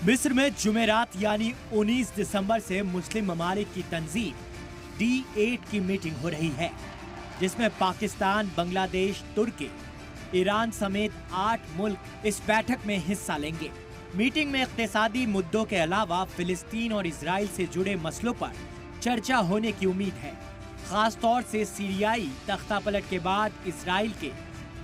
मिस्र में जुमेरात यानी 19 दिसंबर से मुस्लिम ममालिक की तंजीम D8 की मीटिंग हो रही है, जिसमें पाकिस्तान, बांग्लादेश, तुर्की, ईरान समेत 8 मुल्क इस बैठक में हिस्सा लेंगे। मीटिंग में इक्तिसादी मुद्दों के अलावा फिलिस्तीन और इजराइल से जुड़े मसलों पर चर्चा होने की उम्मीद है। खास तौर से सीरियाई तख्तापलट के बाद इजराइल के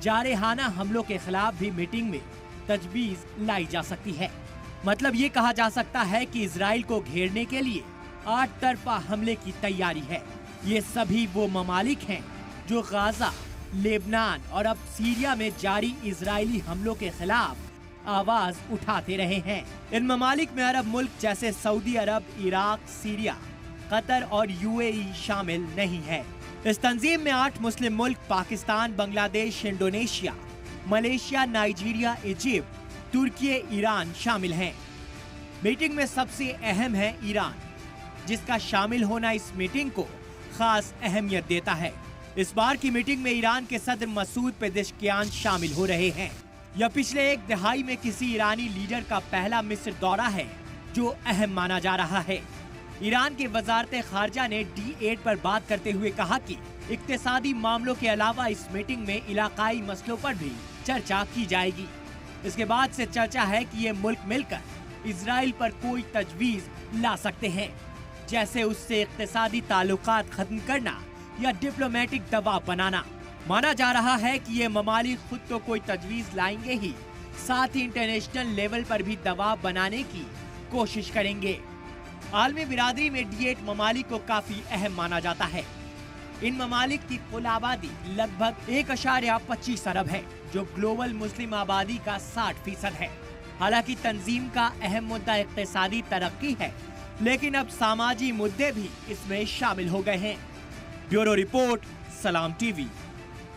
जारहाना हमलों के खिलाफ भी मीटिंग में तजवीज लाई जा सकती है। मतलब ये कहा जा सकता है कि इजराइल को घेरने के लिए 8 तरफा हमले की तैयारी है। ये सभी वो ममालिक हैं जो गाजा, लेबनान और अब सीरिया में जारी इजरायली हमलों के खिलाफ आवाज उठाते रहे हैं। इन ममालिक में अरब मुल्क जैसे सऊदी अरब, इराक, सीरिया, कतर और UAE शामिल नहीं है। इस तंजीम में 8 मुस्लिम मुल्क Pakistan, Bangladesh, Indonesia, Malaysia, Nigeria, Egypt, तुर्की, ईरान शामिल हैं। मीटिंग में सबसे अहम है ईरान, जिसका शामिल होना इस मीटिंग को खास अहमियत देता है। इस बार की मीटिंग में ईरान के सदर मसूद पेजेश्कियान शामिल हो रहे हैं। यह पिछले एक दहाई में किसी ईरानी लीडर का पहला मिस्र दौरा है, जो अहम माना जा रहा है। ईरान के वजारत खारजा ने D8 पर बात करते हुए कहा कि इक्तिसादी मामलों के अलावा इस मीटिंग में इलाकाई मसलों पर भी चर्चा की जाएगी। इसके बाद से चर्चा है कि ये मुल्क मिलकर इजराइल पर कोई तजवीज ला सकते हैं, जैसे उससे इक्तिसादी ताल्लुकात खत्म करना या डिप्लोमेटिक दबाव बनाना। माना जा रहा है कि ये ममालिक खुद तो कोई तजवीज लाएंगे ही, साथ ही इंटरनेशनल लेवल पर भी दबाव बनाने की कोशिश करेंगे। आलमी बिरादरी में D8 ममालिक को काफी अहम माना जाता है। इन ममालिक की कुल आबादी लगभग 1.25 अरब है, जो ग्लोबल मुस्लिम आबादी का 60% है। हालांकि तंजीम का अहम मुद्दा इक्तिसादी तरक्की है, लेकिन अब सामाजिक मुद्दे भी इसमें शामिल हो गए हैं। ब्यूरो रिपोर्ट, सलाम TV।